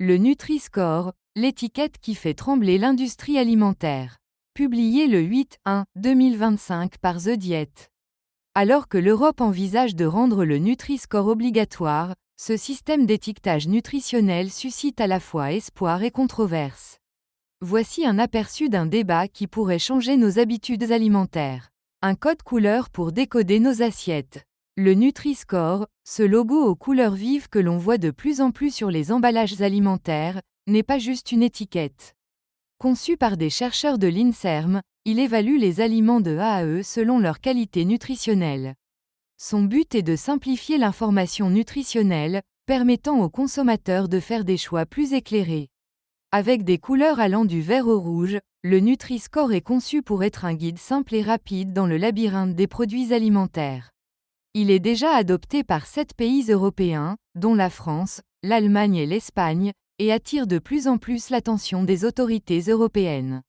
Le Nutri-Score, l'étiquette qui fait trembler l'industrie alimentaire. Publié le 8-1-2025 par The Diet. Alors que l'Europe envisage de rendre le Nutri-Score obligatoire, ce système d'étiquetage nutritionnel suscite à la fois espoir et controverse. Voici un aperçu d'un débat qui pourrait changer nos habitudes alimentaires. Un code couleur pour décoder nos assiettes. Le Nutri-Score, ce logo aux couleurs vives que l'on voit de plus en plus sur les emballages alimentaires, n'est pas juste une étiquette. Conçu par des chercheurs de l'INSERM, il évalue les aliments de A à E selon leur qualité nutritionnelle. Son but est de simplifier l'information nutritionnelle, permettant aux consommateurs de faire des choix plus éclairés. Avec des couleurs allant du vert au rouge, le Nutri-Score est conçu pour être un guide simple et rapide dans le labyrinthe des produits alimentaires. Il est déjà adopté par 7 pays européens, dont la France, l'Allemagne et l'Espagne, et attire de plus en plus l'attention des autorités européennes.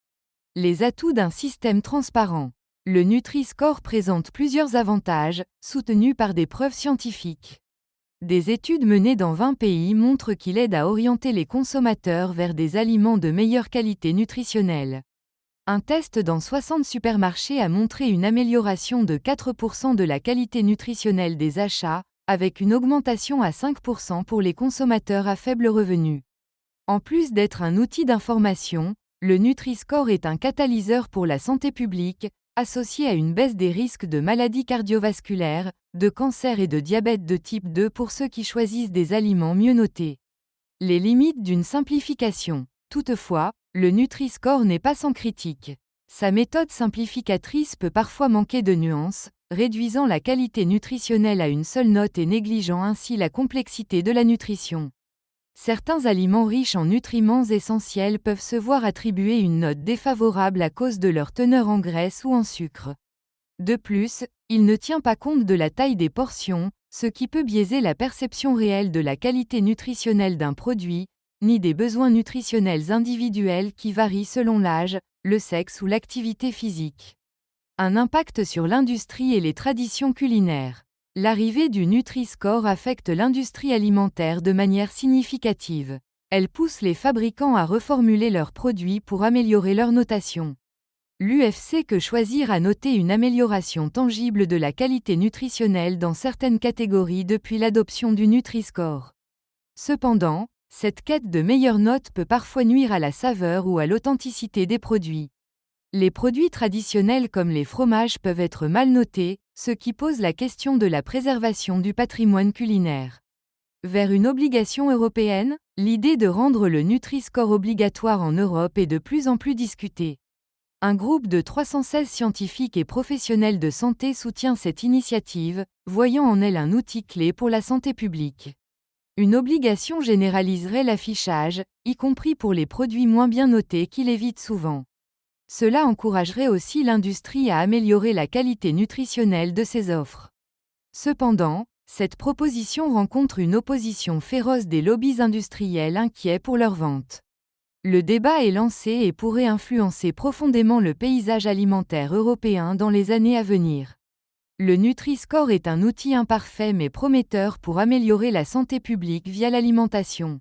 Les atouts d'un système transparent. Le Nutri-Score présente plusieurs avantages, soutenus par des preuves scientifiques. Des études menées dans 20 pays montrent qu'il aide à orienter les consommateurs vers des aliments de meilleure qualité nutritionnelle. Un test dans 60 supermarchés a montré une amélioration de 4% de la qualité nutritionnelle des achats, avec une augmentation à 5% pour les consommateurs à faible revenu. En plus d'être un outil d'information, le Nutri-Score est un catalyseur pour la santé publique, associé à une baisse des risques de maladies cardiovasculaires, de cancer et de diabète de type 2 pour ceux qui choisissent des aliments mieux notés. Les limites d'une simplification. Toutefois, le Nutri-Score n'est pas sans critique. Sa méthode simplificatrice peut parfois manquer de nuances, réduisant la qualité nutritionnelle à une seule note et négligeant ainsi la complexité de la nutrition. Certains aliments riches en nutriments essentiels peuvent se voir attribuer une note défavorable à cause de leur teneur en graisse ou en sucre. De plus, il ne tient pas compte de la taille des portions, ce qui peut biaiser la perception réelle de la qualité nutritionnelle d'un produit, ni des besoins nutritionnels individuels qui varient selon l'âge, le sexe ou l'activité physique. Un impact sur l'industrie et les traditions culinaires. L'arrivée du Nutri-Score affecte l'industrie alimentaire de manière significative. Elle pousse les fabricants à reformuler leurs produits pour améliorer leur notation. L'UFC Que Choisir a noté une amélioration tangible de la qualité nutritionnelle dans certaines catégories depuis l'adoption du Nutri-Score. Cependant, cette quête de meilleures notes peut parfois nuire à la saveur ou à l'authenticité des produits. Les produits traditionnels comme les fromages peuvent être mal notés, ce qui pose la question de la préservation du patrimoine culinaire. Vers une obligation européenne, l'idée de rendre le Nutri-Score obligatoire en Europe est de plus en plus discutée. Un groupe de 316 scientifiques et professionnels de santé soutient cette initiative, voyant en elle un outil clé pour la santé publique. Une obligation généraliserait l'affichage, y compris pour les produits moins bien notés qui l'évitent souvent. Cela encouragerait aussi l'industrie à améliorer la qualité nutritionnelle de ses offres. Cependant, cette proposition rencontre une opposition féroce des lobbies industriels inquiets pour leurs ventes. Le débat est lancé et pourrait influencer profondément le paysage alimentaire européen dans les années à venir. Le Nutri-Score est un outil imparfait mais prometteur pour améliorer la santé publique via l'alimentation.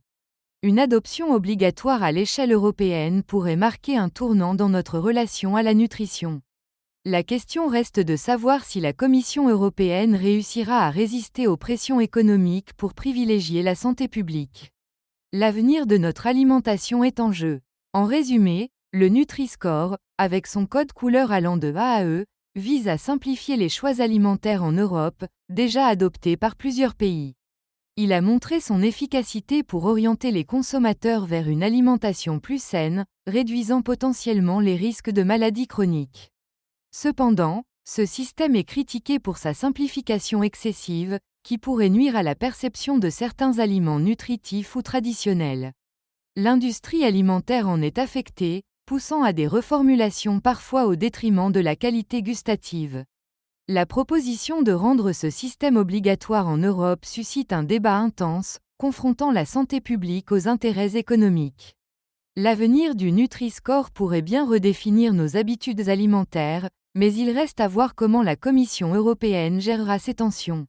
Une adoption obligatoire à l'échelle européenne pourrait marquer un tournant dans notre relation à la nutrition. La question reste de savoir si la Commission européenne réussira à résister aux pressions économiques pour privilégier la santé publique. L'avenir de notre alimentation est en jeu. En résumé, le Nutri-Score, avec son code couleur allant de A à E, vise à simplifier les choix alimentaires en Europe, déjà adopté par plusieurs pays. Il a montré son efficacité pour orienter les consommateurs vers une alimentation plus saine, réduisant potentiellement les risques de maladies chroniques. Cependant, ce système est critiqué pour sa simplification excessive, qui pourrait nuire à la perception de certains aliments nutritifs ou traditionnels. L'industrie alimentaire en est affectée, poussant à des reformulations parfois au détriment de la qualité gustative. La proposition de rendre ce système obligatoire en Europe suscite un débat intense, confrontant la santé publique aux intérêts économiques. L'avenir du Nutri-Score pourrait bien redéfinir nos habitudes alimentaires, mais il reste à voir comment la Commission européenne gérera ces tensions.